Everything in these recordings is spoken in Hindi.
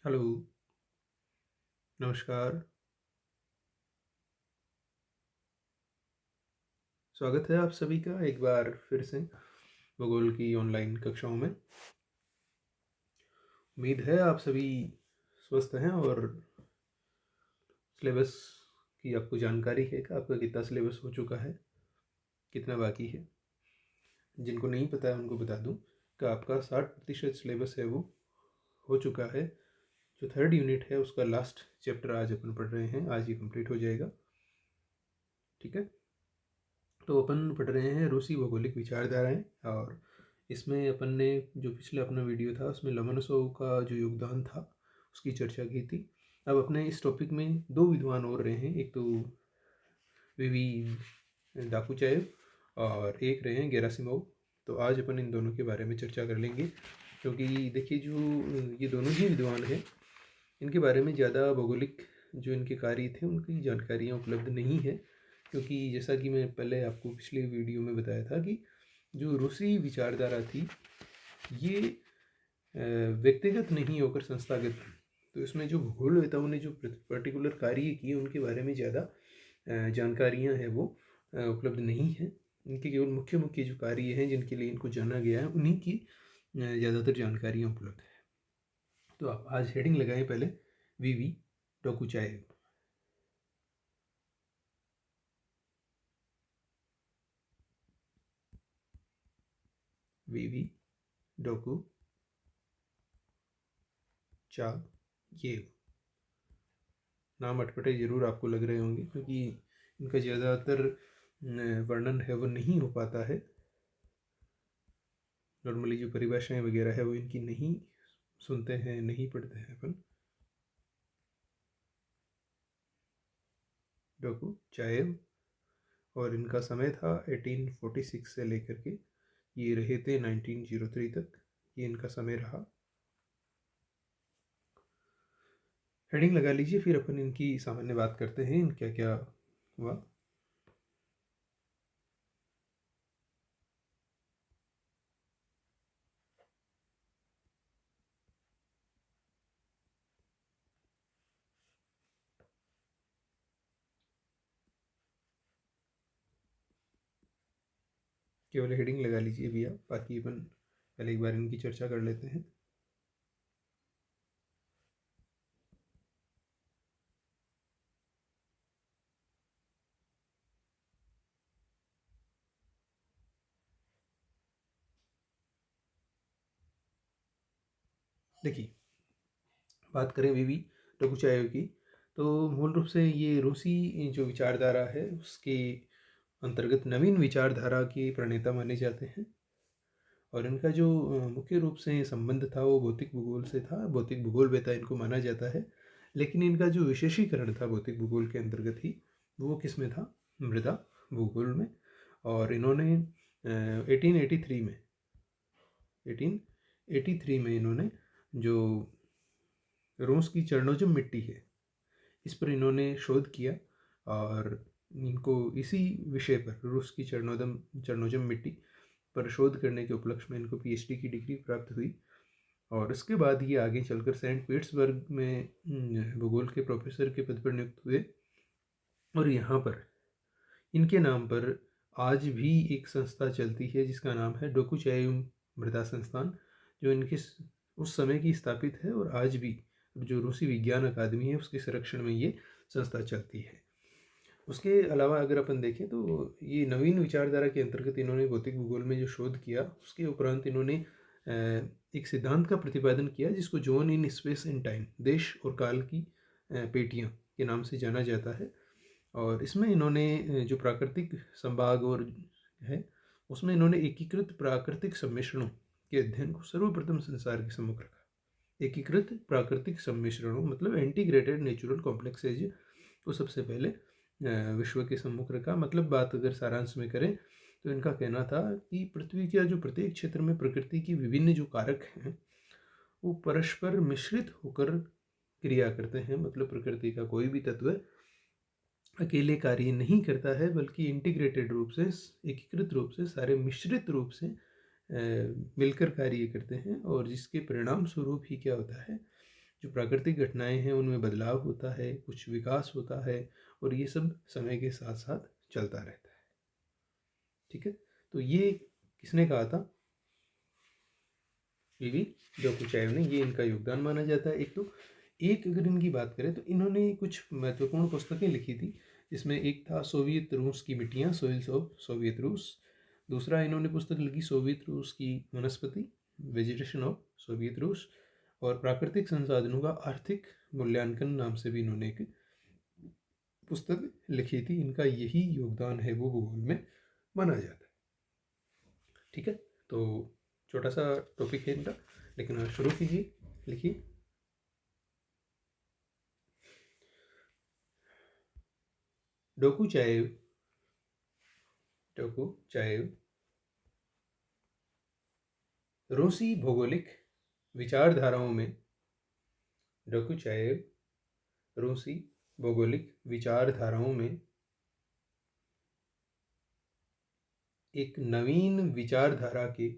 हेलो, नमस्कार। स्वागत है आप सभी का एक बार फिर से भूगोल की ऑनलाइन कक्षाओं में। उम्मीद है आप सभी स्वस्थ हैं और सिलेबस की आपको जानकारी है कि आपका कितना सिलेबस हो चुका है, कितना बाकी है। जिनको नहीं पता है उनको बता दूं कि आपका 60% सिलेबस है वो हो चुका है। जो थर्ड यूनिट है उसका लास्ट चैप्टर आज अपन पढ़ रहे हैं, आज ये कंप्लीट हो जाएगा। ठीक है, तो अपन पढ़ रहे हैं रूसी भौगोलिक विचारधाराएं। और इसमें अपन ने जो पिछले अपना वीडियो था उसमें लोमोनोसोव का जो योगदान था उसकी चर्चा की थी। अब अपने इस टॉपिक में दो विद्वान और रहे हैं, एक तो वीवी डाकुचाएव और एक रहे हैं गेरासिमोव। तो आज अपन इन दोनों के बारे में चर्चा कर लेंगे, क्योंकि देखिए जो ये दोनों ही विद्वान हैं इनके बारे में ज़्यादा भौगोलिक जो इनके कार्य थे उनकी जानकारियाँ उपलब्ध नहीं है। क्योंकि जैसा कि मैं पहले आपको पिछले वीडियो में बताया था कि जो रूसी विचारधारा थी ये व्यक्तिगत नहीं होकर संस्थागत, तो इसमें जो भूगोलवेताओं ने जो पर्टिकुलर कार्य किए उनके बारे में ज़्यादा जानकारियाँ हैं वो उपलब्ध नहीं है। इनके केवल मुख्य मुख्य जो कार्य हैं जिनके लिए इनको जाना गया है उन्हीं की ज़्यादातर जानकारियाँ उपलब्ध है। तो आप आज हेडिंग लगाएं पहले, वीवी डोकुचाएव। वीवी डोकू चा ये नाम अटपटे ज़रूर आपको लग रहे होंगे, क्योंकि इनका ज़्यादातर वर्णन है वो नहीं हो पाता है। नॉर्मली जो परिभाषाएं वगैरह है वो इनकी नहीं सुनते हैं, नहीं पढ़ते हैं अपन। डोकुचाएव, और इनका समय था 1846 से लेकर के ये रहे थे 1903 तक, ये इनका समय रहा। हेडिंग लगा लीजिए, फिर अपन इनकी सामान्य बात करते हैं, इन क्या क्या हुआ। केवल हेडिंग लगा लीजिए भैया, बाकी अपन पहले एक बार इनकी चर्चा कर लेते हैं। देखिए, बात करें वीवी डोकुचाएव की, तो मूल रूप से ये रूसी जो विचारधारा है उसके अंतर्गत नवीन विचारधारा के प्रणेता माने जाते हैं। और इनका जो मुख्य रूप से संबंध था वो भौतिक भूगोल से था, भौतिक भूगोल वेता इनको माना जाता है। लेकिन इनका जो विशेषीकरण था भौतिक भूगोल के अंतर्गत ही, वो किस में था? मृदा भूगोल में। और इन्होंने 1883 में इन्होंने जो रूस की चर्नोजम मिट्टी है इस पर इन्होंने शोध किया। और इनको इसी विषय पर, रूस की चर्नोजम मिट्टी पर शोध करने के उपलक्ष्य में इनको पीएचडी की डिग्री प्राप्त हुई। और उसके बाद ये आगे चलकर सेंट पीटर्सबर्ग में भूगोल के प्रोफेसर के पद पर नियुक्त हुए। और यहाँ पर इनके नाम पर आज भी एक संस्था चलती है जिसका नाम है डोकुचाएव मृदा संस्थान, जो इनके उस समय की स्थापित है। और आज भी जो रूसी विज्ञान अकादमी है उसके संरक्षण में ये संस्था चलती है। उसके अलावा अगर अपन देखें तो ये नवीन विचारधारा के अंतर्गत इन्होंने भौतिक भूगोल में जो शोध किया उसके उपरांत इन्होंने एक सिद्धांत का प्रतिपादन किया जिसको zone in space and time, देश और काल की पेटियां के नाम से जाना जाता है। और इसमें इन्होंने जो प्राकृतिक संभाग और है उसमें इन्होंने एकीकृत प्राकृतिक सम्मिश्रणों के अध्ययन को सर्वप्रथम संसार के सम्मुख रखा। एकीकृत प्राकृतिक सम्मिश्रणों मतलब इंटीग्रेटेड नेचुरल कॉम्प्लेक्सेज को सबसे पहले विश्व के सम्मुख रखा। मतलब बात अगर सारांश में करें तो इनका कहना था कि पृथ्वी का जो प्रत्येक क्षेत्र में प्रकृति की विभिन्न जो कारक हैं वो परस्पर मिश्रित होकर क्रिया करते हैं। मतलब प्रकृति का कोई भी तत्व अकेले कार्य नहीं करता है, बल्कि इंटीग्रेटेड रूप से, एकीकृत रूप से, सारे मिश्रित रूप से मिलकर कार्य करते हैं। और जिसके परिणाम स्वरूप ही क्या होता है जो प्राकृतिक घटनाएं हैं उनमें बदलाव होता है, कुछ विकास होता है, और ये सब समय के साथ साथ चलता रहता है। ठीक है, तो ये किसने कहा था? वीवी डोकुचाएव ने। ये इनका योगदान माना जाता है। एक अगर इनकी बात करें तो इन्होंने कुछ महत्वपूर्ण पुस्तकें लिखी थी, जिसमें एक था सोवियत रूस की मिट्टियाँ, सोइल्स ऑफ सोवियत रूस। दूसरा इन्होंने पुस्तक लिखी सोवियत रूस की वनस्पति, वेजिटेशन ऑफ सोवियत रूस। और प्राकृतिक संसाधनों का आर्थिक मूल्यांकन नाम से भी इन्होंने एक पुस्तक लिखी थी। इनका यही योगदान है वो भूगोल में माना जाता है। ठीक है, तो छोटा सा टॉपिक है इनका, लेकिन शुरू कीजिए, लिखिए। डोकुचाएव रूसी भौगोलिक विचारधाराओं में डोकुचाएव रूसी भौगोलिक विचारधाराओं में एक नवीन विचारधारा के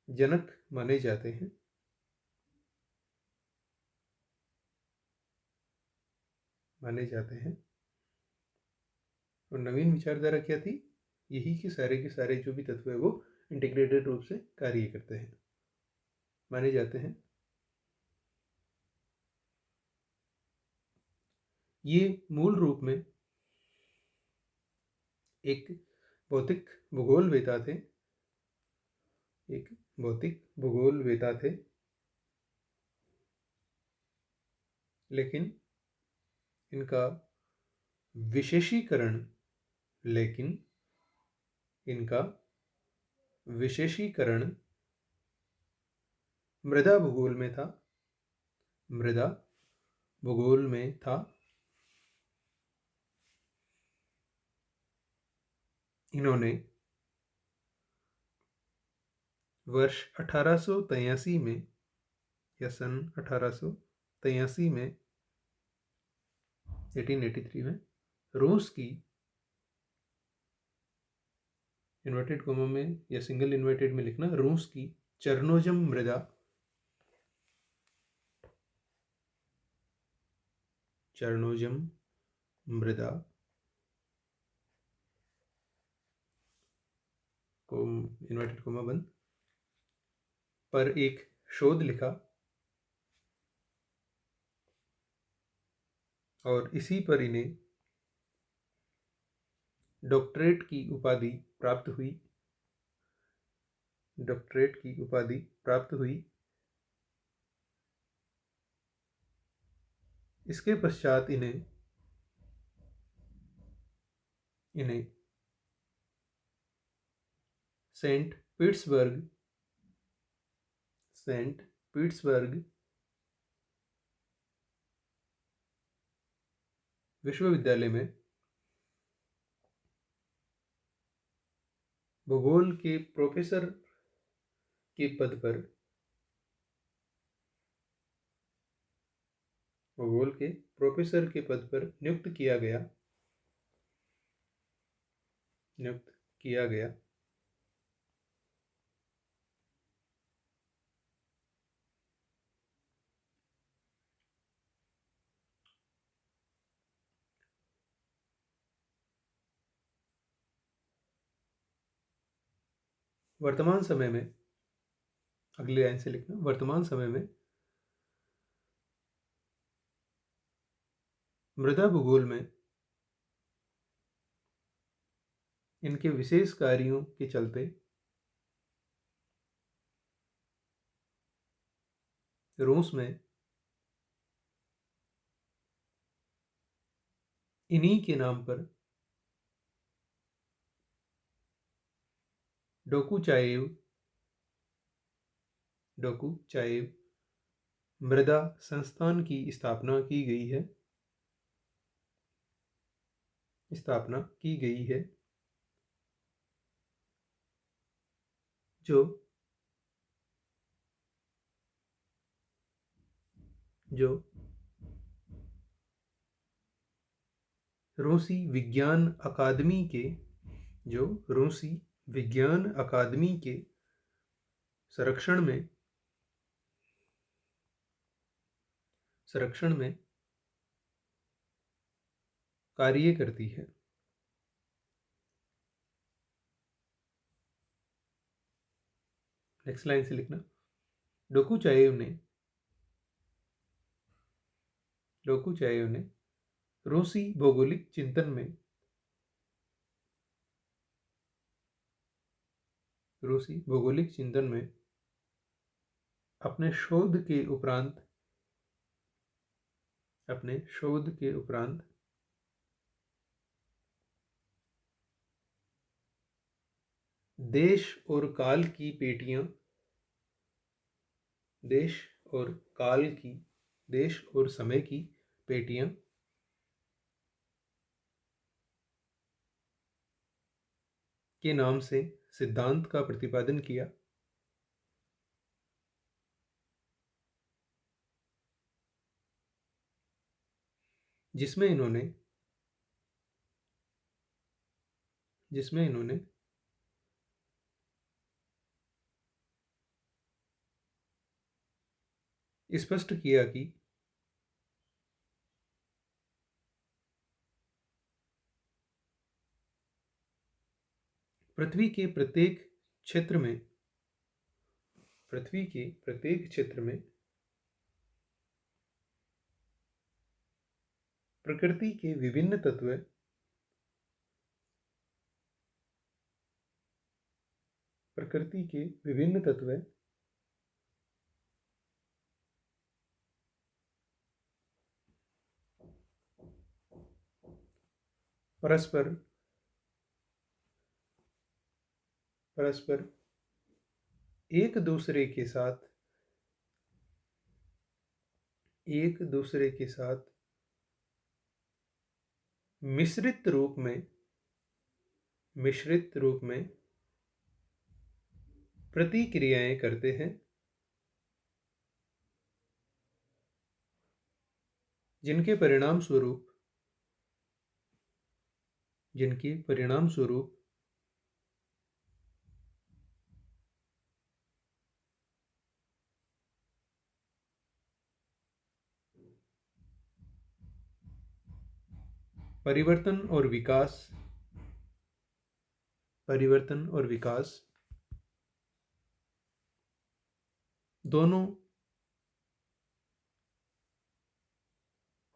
जनक माने जाते हैं। और नवीन विचारधारा क्या थी? यही कि सारे के सारे जो भी तत्व है वो इंटीग्रेटेड रूप से कार्य करते हैं, माने जाते हैं। ये मूल रूप में एक भौतिक भूगोलवेता थे, लेकिन इनका विशेषीकरण मृदा भूगोल में था। इन्होंने वर्ष 1883 में या सन 1883 में 1883 में रूस की इन्वर्टेड कोमा में या सिंगल इन्वर्टेड में लिखना, रूस की चरनोजम मृदा को इन्वर्टेड कोमा बंद पर एक शोध लिखा, और इसी पर इन्हें डॉक्टरेट की उपाधि प्राप्त हुई। इसके पश्चात इन्हें सेंट पीटर्सबर्ग विश्वविद्यालय में भूगोल के प्रोफेसर के पद पर नियुक्त किया गया। वर्तमान समय में, अगली लाइन से लिखना, वर्तमान समय में मृदा भूगोल में इनके विशेष कार्यों के चलते रूस में इन्हीं के नाम पर डोकुचाएव मृदा संस्थान की स्थापना की गई है, जो रूसी विज्ञान अकादमी के विज्ञान अकादमी के संरक्षण में कार्य करती है। नेक्स्ट लाइन से लिखना, डोकुचाएव ने रूसी भौगोलिक चिंतन में अपने शोध के उपरांत देश और समय की पेटियां के नाम से सिद्धांत का प्रतिपादन किया, जिसमें इन्होंने स्पष्ट किया कि पृथ्वी के प्रत्येक क्षेत्र में प्रकृति के विभिन्न तत्व परस्पर एक दूसरे के साथ मिश्रित रूप में प्रतिक्रियाएं करते हैं, जिनके परिणाम स्वरूप परिवर्तन और विकास दोनों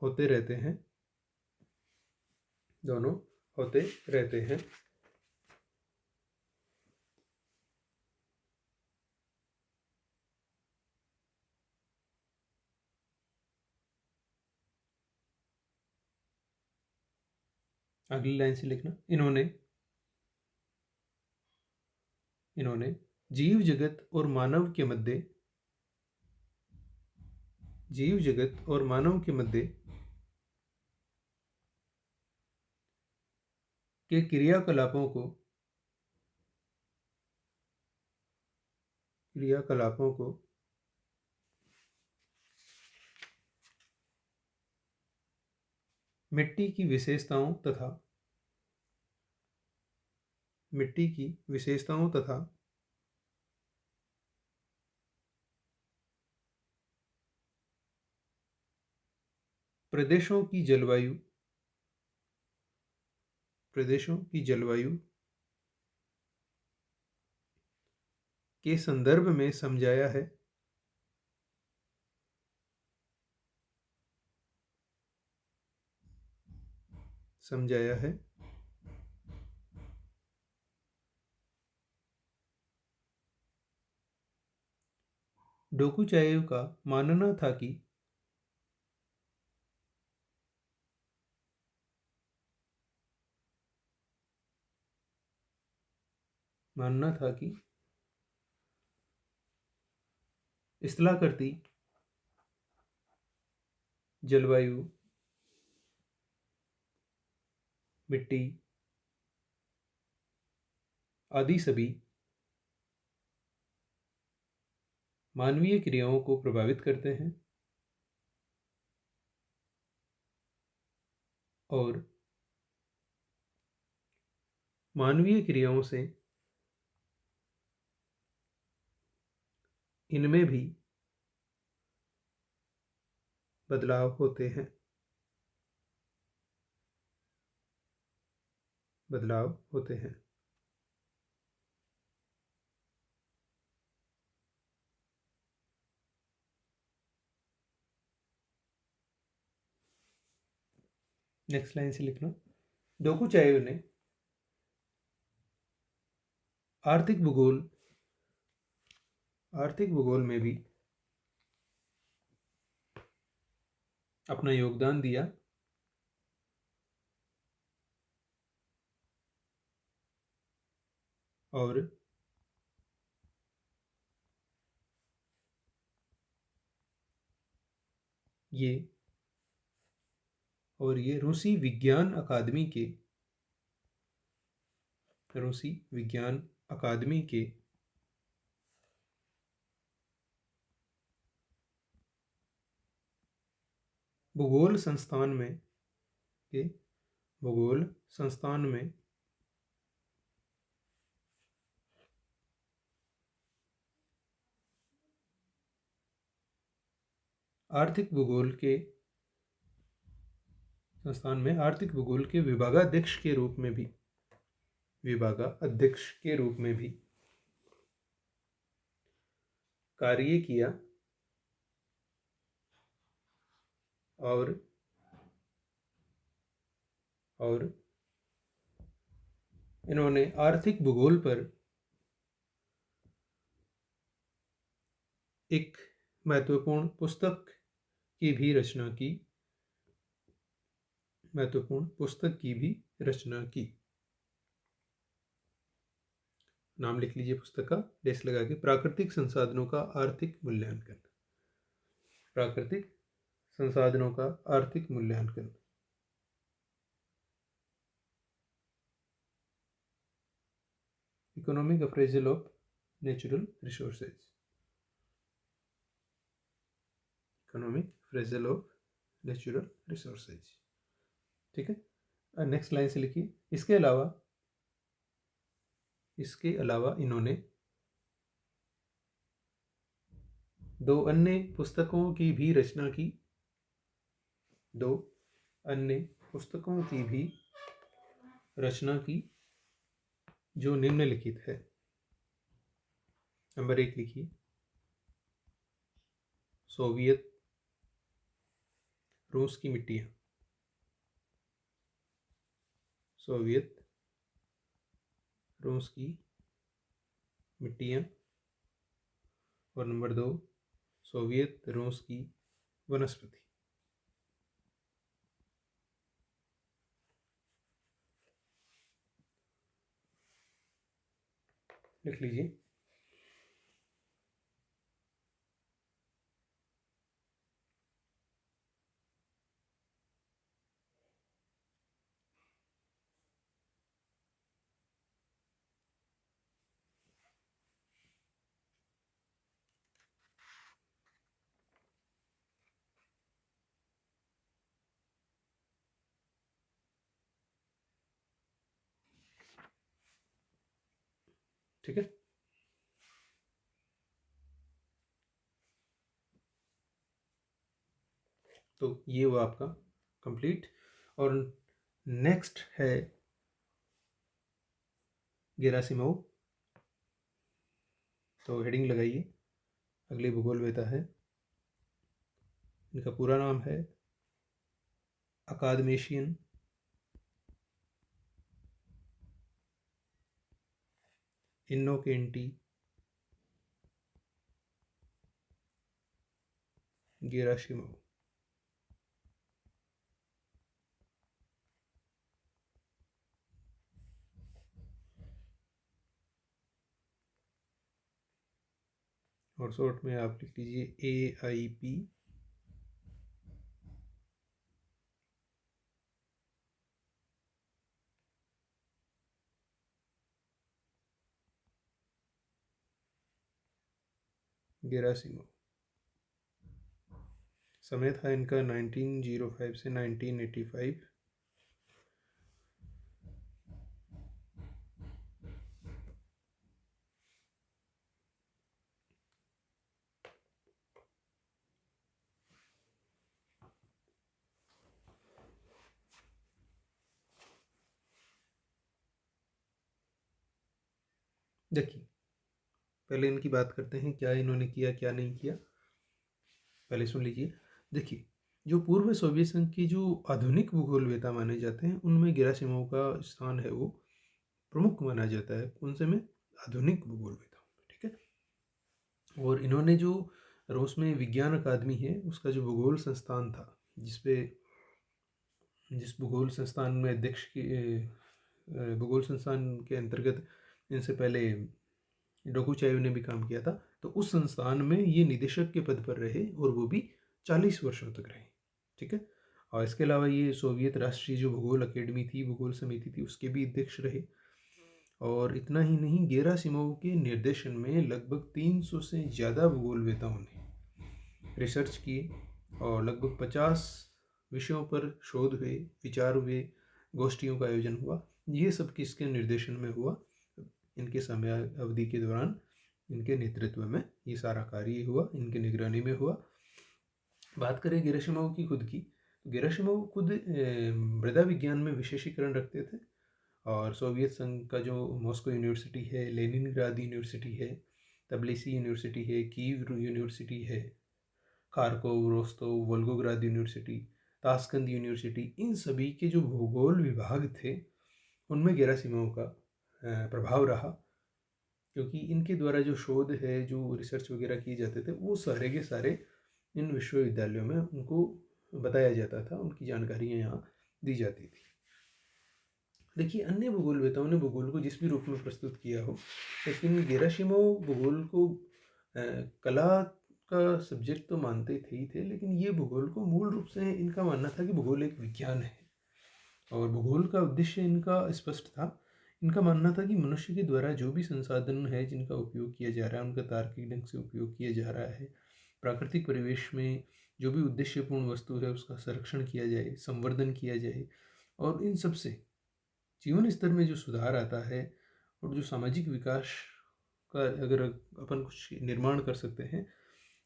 होते रहते हैं। अगली लाइन से लिखना, इन्होंने जीव जगत और मानव के मध्य के क्रियाकलापों को मिट्टी की विशेषताओं तथा प्रदेशों की जलवायु के संदर्भ में समझाया है। डोकुचाएव का मानना था कि स्थलाकृति जलवायु, मिट्टी आदि सभी मानवीय क्रियाओं को प्रभावित करते हैं और मानवीय क्रियाओं से इनमें भी बदलाव होते हैं। बदलाव होते हैं। नेक्स्ट लाइन से लिखना। डोकुचायो ने आर्थिक भूगोल में भी अपना योगदान दिया और ये रूसी विज्ञान अकादमी के भूगोल संस्थान में आर्थिक भूगोल के विभागाध्यक्ष के रूप में भी कार्य किया और इन्होंने आर्थिक भूगोल पर एक महत्वपूर्ण पुस्तक की भी रचना की। नाम लिख लीजिए पुस्तक का, डेस्क लगा के। प्राकृतिक संसाधनों का आर्थिक मूल्यांकन। प्राकृतिक संसाधनों का आर्थिक मूल्यांकन। Economic appraisal of natural resources. Economic appraisal of natural resources. ठीक है। नेक्स्ट लाइन से लिखिए। इसके अलावा इन्होंने दो अन्य पुस्तकों की भी रचना की। जो निम्नलिखित है। नंबर 1 लिखिए, सोवियत रूस की मिट्टियाँ। सोवियत रूस की मिट्टियाँ। और नंबर 2, सोवियत रूस की वनस्पति। लिख लीजिए। ठीक है। तो ये हुआ आपका कंप्लीट। और नेक्स्ट है गेरासिमोव। तो हेडिंग लगाइए। अगले भूगोलवेता है, इनका पूरा नाम है अकादमेशियन इनोकेंटी गेरासिमोव। और शॉर्ट में आप लिख लीजिए AIP। गेरासिमोव। समय था इनका 1905 से 1985। देखिए, पहले इनकी बात करते हैं, क्या इन्होंने किया क्या नहीं किया। पहले सुन लीजिए। देखिए, जो पूर्व सोवियत संघ की जो आधुनिक भूगोलवेता माने जाते हैं, उनमें गेरासिमोव का स्थान है वो प्रमुख माना जाता है। कौन से में? आधुनिक भूगोलवेता, ठीक है। और इन्होंने जो रूस में विज्ञान अकादमी है उसका जो भूगोल संस्थान था, जिस भूगोल संस्थान में अध्यक्ष की भूगोल संस्थान के अंतर्गत इनसे पहले डोकुचायव ने भी काम किया था, तो उस संस्थान में ये निदेशक के पद पर रहे और वो भी 40 वर्षों तक रहे, ठीक है। और इसके अलावा ये सोवियत राष्ट्रीय जो भूगोल अकेडमी थी, भूगोल समिति थी, उसके भी अध्यक्ष रहे। और इतना ही नहीं, गेरासिमोव के निर्देशन में लगभग 300 से ज़्यादा भूगोलवेताओं ने रिसर्च किए और लगभग 50 विषयों पर शोध हुए, विचार हुए, गोष्ठियों का आयोजन हुआ। ये सब किसके निर्देशन में हुआ? इनके समय अवधि के दौरान इनके नेतृत्व में ये सारा कार्य हुआ, इनके निगरानी में हुआ। बात करें गेरासिमोव की खुद की, तो गेरासिमोव खुद मृदा विज्ञान में विशेषीकरण रखते थे। और सोवियत संघ का जो मॉस्को यूनिवर्सिटी है, लेनिनग्राद यूनिवर्सिटी है, तबिलिसी यूनिवर्सिटी है, कीव यूनिवर्सिटी है, Kharkov, Rostov, Volgograd university, Tashkent university, इन सभी के जो भूगोल विभाग थे उनमें गेरासिमोव का प्रभाव रहा। क्योंकि इनके द्वारा जो शोध है, जो रिसर्च वगैरह किए जाते थे, वो सारे के सारे इन विश्वविद्यालयों में उनको बताया जाता था, उनकी जानकारियाँ यहाँ दी जाती थी। देखिए, अन्य भूगोलवेताओं ने भूगोल को जिस भी रूप में प्रस्तुत किया हो, लेकिन गेरासिमोव भूगोल को कला का सब्जेक्ट तो मानते थे ही थे, लेकिन ये भूगोल को मूल रूप से इनका मानना था कि भूगोल एक विज्ञान है और भूगोल का उद्देश्य इनका स्पष्ट था। इनका मानना था कि मनुष्य के द्वारा जो भी संसाधन है जिनका उपयोग किया जा रहा है, उनका तार्किक ढंग से उपयोग किया जा रहा है। प्राकृतिक परिवेश में जो भी उद्देश्यपूर्ण वस्तु है उसका संरक्षण किया जाए, संवर्धन किया जाए, और इन सब से जीवन स्तर में जो सुधार आता है और जो सामाजिक विकास का अगर अपन कुछ निर्माण कर सकते हैं,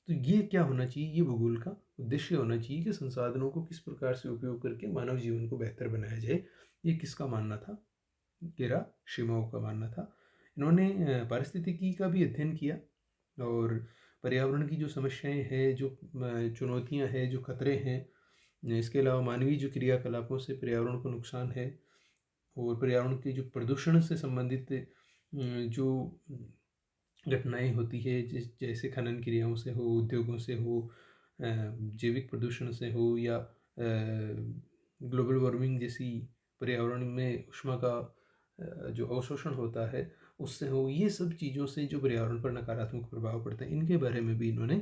तो ये क्या होना चाहिए? ये भूगोल का उद्देश्य होना चाहिए कि संसाधनों को किस प्रकार से उपयोग करके मानव जीवन को बेहतर बनाया जाए। ये किसका मानना था? गेरासिमोव का मानना था। इन्होंने पारिस्थितिकी का भी अध्ययन किया और पर्यावरण की जो समस्याएं हैं, जो चुनौतियां हैं, जो खतरे हैं, इसके अलावा मानवीय जो क्रियाकलापों से पर्यावरण को नुकसान है और पर्यावरण के जो प्रदूषण से संबंधित जो घटनाएं होती है, जैसे खनन क्रियाओं से हो, उद्योगों से हो, जैविक प्रदूषण से हो, या ग्लोबल वार्मिंग जैसी पर्यावरण में ऊष्मा का जो अवशोषण होता है उससे हो, ये सब चीज़ों से जो पर्यावरण पर नकारात्मक प्रभाव पड़ते हैं, इनके बारे में भी इन्होंने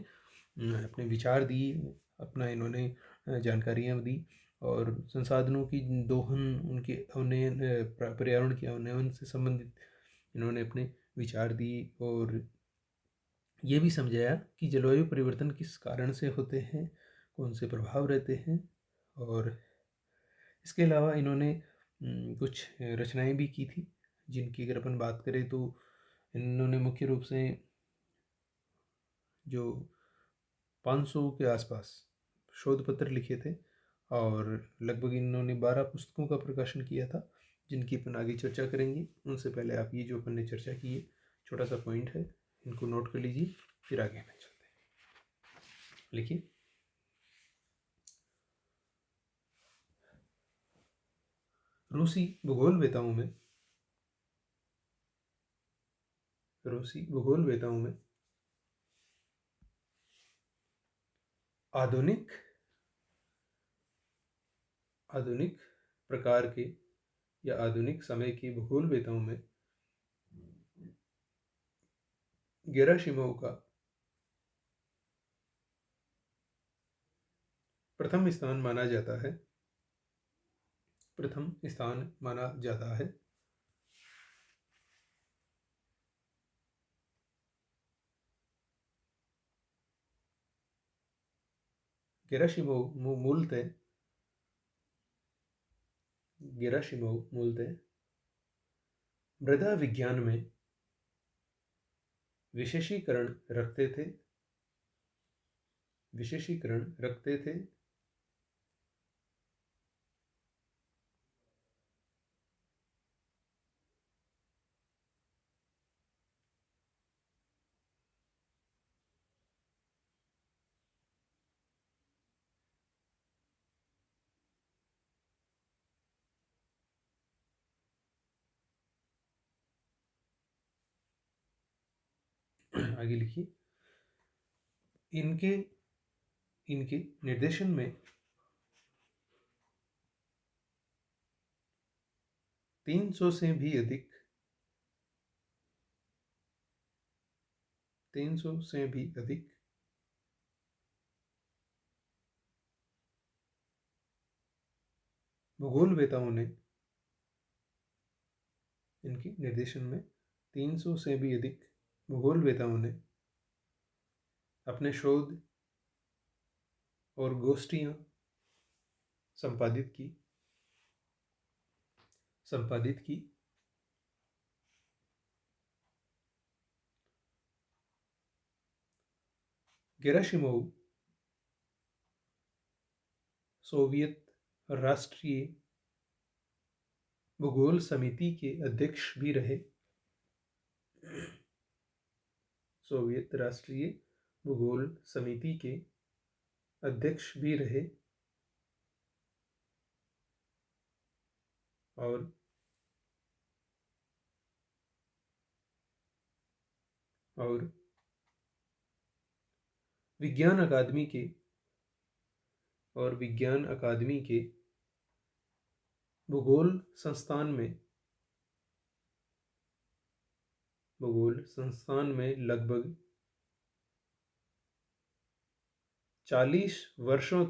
अपने विचार दिए, अपना इन्होंने जानकारियाँ दी। और संसाधनों की दोहन, उनके अवनयन, पर्यावरण के अवनयन से संबंधित इन्होंने अपने विचार दिए और ये भी समझाया कि जलवायु परिवर्तन किस कारण से होते हैं, कौन से प्रभाव रहते हैं। और इसके अलावा इन्होंने कुछ रचनाएं भी की थी, जिनकी अगर अपन बात करें तो इन्होंने मुख्य रूप से जो 500 के आसपास शोध पत्र लिखे थे और लगभग इन्होंने 12 पुस्तकों का प्रकाशन किया था, जिनकी अपन आगे चर्चा करेंगे। उनसे पहले आप ये जो अपन ने चर्चा की है, छोटा सा पॉइंट है, इनको नोट कर लीजिए, फिर आगे हमें चलते हैं। लिखिए, रूसी भूगोलवेताओं में आधुनिक आधुनिक प्रकार के या आधुनिक समय के भूगोलवेताओं में गेरासिमोव का प्रथम स्थान माना जाता है। प्रथम स्थान माना जाता है। गेरासिमोव मूलतः मृदा विज्ञान में विशेषीकरण रखते थे। आगे लिखिए। इनके इनके निर्देशन में 300 से भी अधिक 300 से भी अधिक भूगोलवेताओं ने इनके निर्देशन में 300 से भी अधिक भूगोलवेताओं ने अपने शोध और गोष्ठियां संपादित की। गेराशिमोव सोवियत राष्ट्रीय भूगोल समिति के अध्यक्ष भी रहे। सोवियत राष्ट्रीय भूगोल समिति के अध्यक्ष भी रहे और विज्ञान अकादमी के भूगोल संस्थान में लगभग 40 वर्षों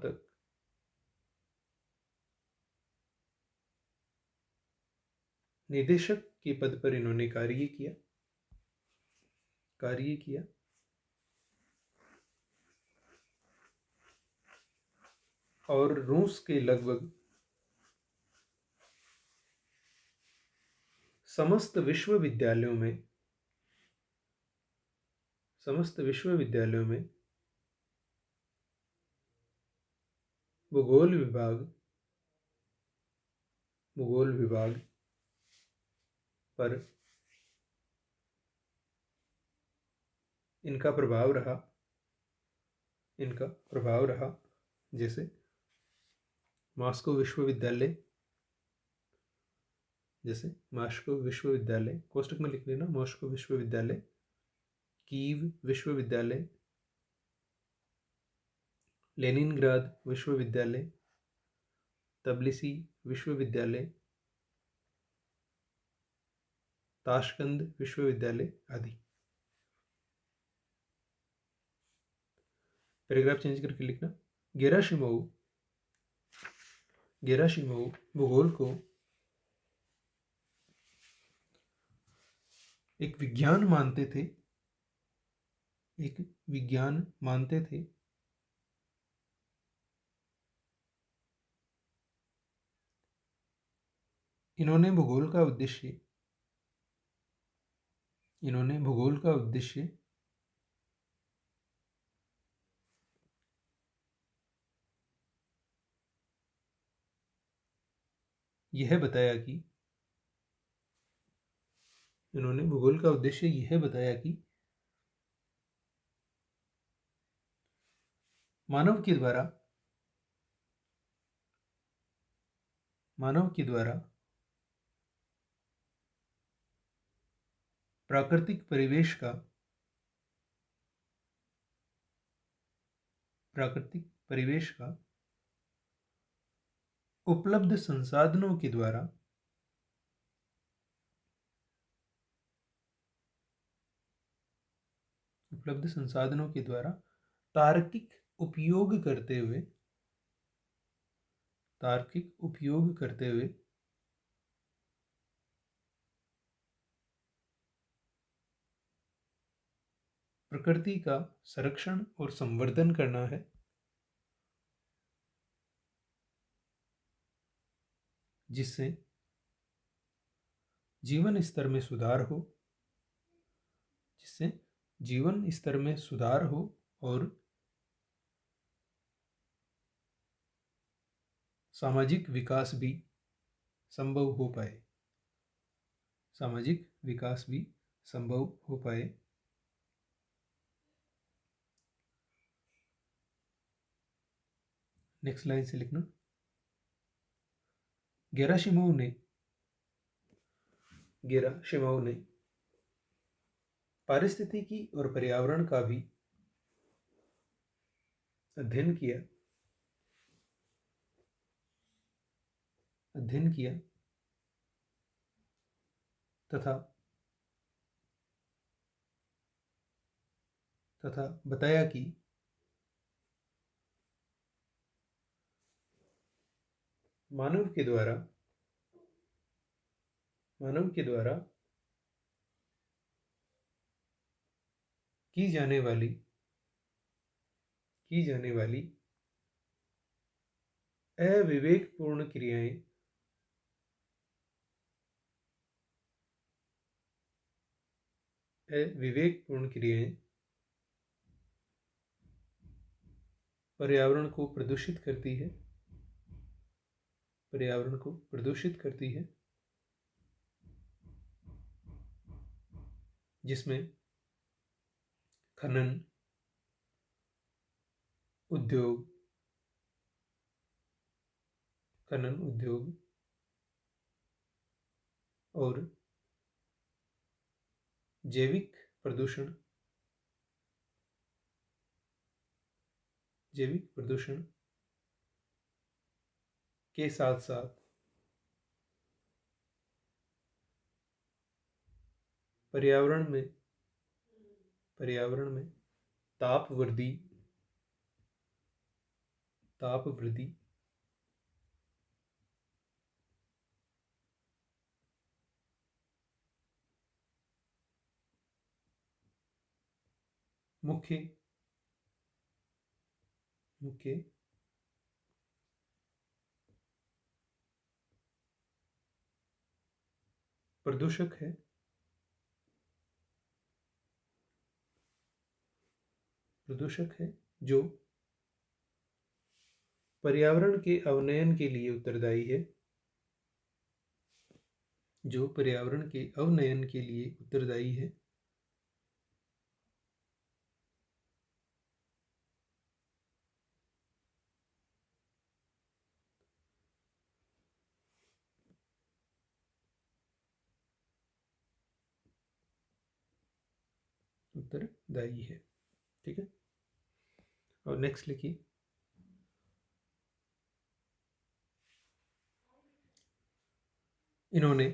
तक निदेशक के पद पर इन्होंने कार्य किया। और रूस के लगभग समस्त विश्वविद्यालयों में भूगोल विभाग पर इनका प्रभाव रहा। जैसे मॉस्को विश्वविद्यालय, कोष्टक में लिख लेना, मॉस्को विश्वविद्यालय, कीव विश्वविद्यालय, लेनिनग्राद विश्वविद्यालय, तबिलिसी विश्वविद्यालय, ताशकंद विश्वविद्यालय आदि। पैराग्राफ चेंज करके लिखना। गेराशिमोव भूगोल को एक विज्ञान मानते थे। इन्होंने भूगोल का उद्देश्य यह बताया कि मानव के द्वारा प्राकृतिक परिवेश का उपलब्ध संसाधनों के द्वारा तार्किक उपयोग करते हुए प्रकृति का संरक्षण और संवर्धन करना है, जिससे जीवन स्तर में सुधार हो और सामाजिक विकास भी संभव हो पाए। नेक्स्ट लाइन से लिखना। गेराशिमोव ने गेराशिमोव ने पारिस्थितिकी और पर्यावरण का भी अध्ययन किया तथा बताया कि मानव के द्वारा की जाने वाली अविवेकपूर्ण क्रियाएं पर्यावरण को प्रदूषित करती है, जिसमें खनन उद्योग और जैविक प्रदूषण के साथ साथ पर्यावरण में ताप वृद्धि मुख्य प्रदूषक है जो पर्यावरण के अवनयन के लिए उत्तरदायी है। ठीक है, और नेक्स्ट लिखिए। इन्होंने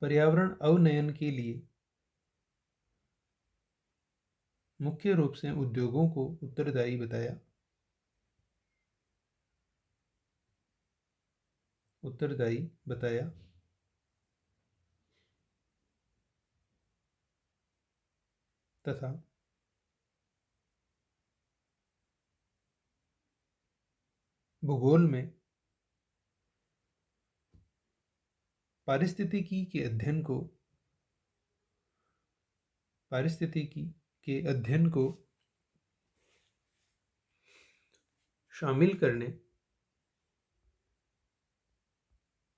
पर्यावरण अवनयन के लिए मुख्य रूप से उद्योगों को उत्तरदायी बताया तथा भूगोल में पारिस्थितिकी के अध्ययन को शामिल करने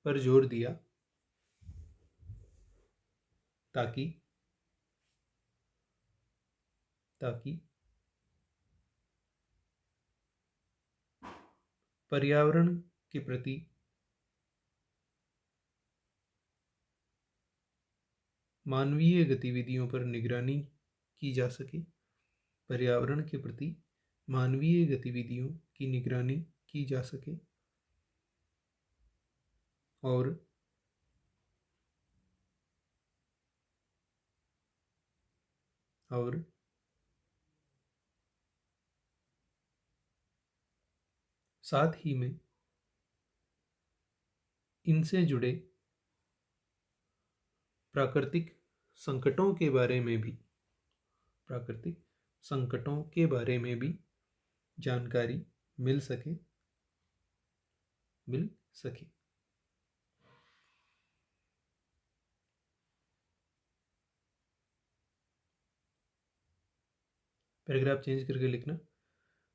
पर जोर दिया ताकि पर्यावरण के प्रति मानवीय गतिविधियों पर निगरानी की जा सके और साथ ही में इनसे जुड़े प्राकृतिक संकटों के बारे में भी जानकारी मिल सके। पैराग्राफ चेंज करके लिखना।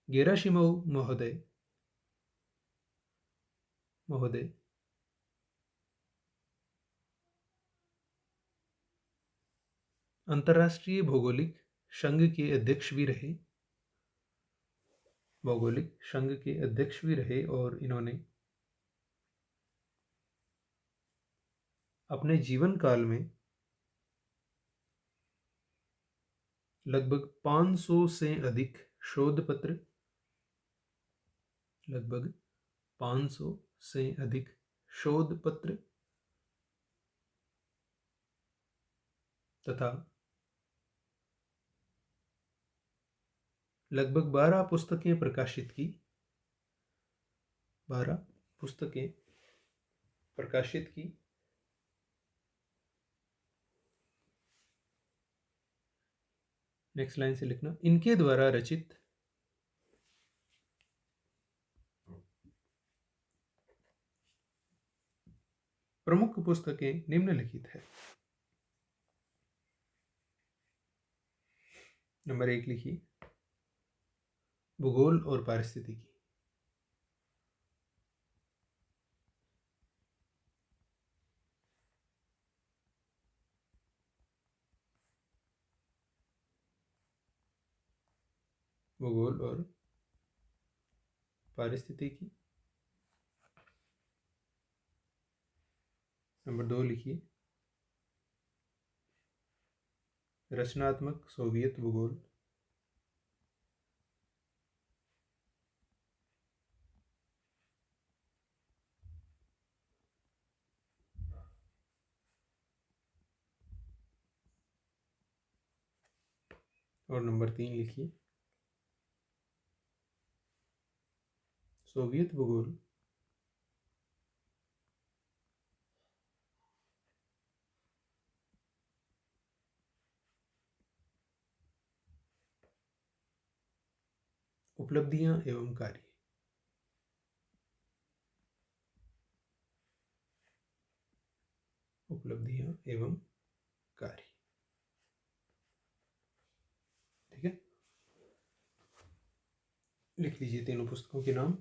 गेराशिमोव महोदय अंतर्राष्ट्रीय भौगोलिक संघ के अध्यक्ष भी रहे। भौगोलिक संघ के अध्यक्ष भी रहे और इन्होंने अपने जीवन काल में लगभग 500 से अधिक शोध पत्र, लगभग 500 से अधिक शोध पत्र तथा लगभग 12 पुस्तकें प्रकाशित की। 12 पुस्तकें प्रकाशित की। नेक्स्ट लाइन से लिखना, इनके द्वारा रचित प्रमुख पुस्तकें निम्नलिखित है। नंबर 1 लिखिए, भूगोल और पारिस्थितिकी। भूगोल और पारिस्थितिकी। नंबर 2 लिखिए, रचनात्मक सोवियत भूगोल। और नंबर 3 लिखिए, सोवियत भूगोल उपलब्धियां एवं कार्य। उपलब्धियां एवं कार्य। ठीक है, लिख लीजिए तीनों पुस्तकों के नाम।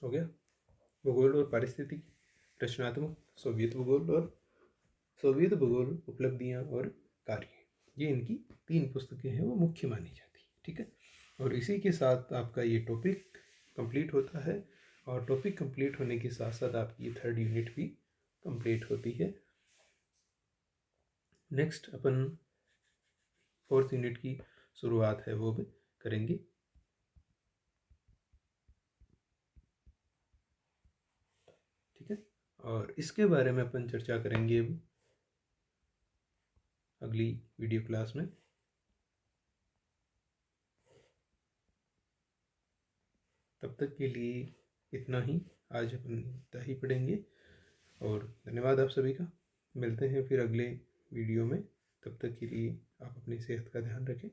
हो गया, भूगोल और पारिस्थितिकी, रचनात्मक सोवियत भूगोल और सोवियत भूगोल उपलब्धियां और कार्य, ये इनकी 3 पुस्तकें हैं, वो मुख्य मानी जाती है। ठीक है, और इसी के साथ आपका ये टॉपिक कंप्लीट होता है, और टॉपिक कंप्लीट होने के साथ साथ आपकी 3rd यूनिट भी कंप्लीट होती है। नेक्स्ट अपन 4th यूनिट की शुरुआत है वो भी करेंगे। ठीक है, और इसके बारे में अपन चर्चा करेंगे अगली वीडियो क्लास में। तब तक के लिए इतना ही, आज अपन इतना ही पढ़ेंगे, और धन्यवाद आप सभी का। मिलते हैं फिर अगले वीडियो में। तब तक के लिए आप अपनी सेहत का ध्यान रखें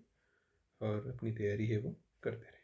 और अपनी तैयारी है वो करते रहें।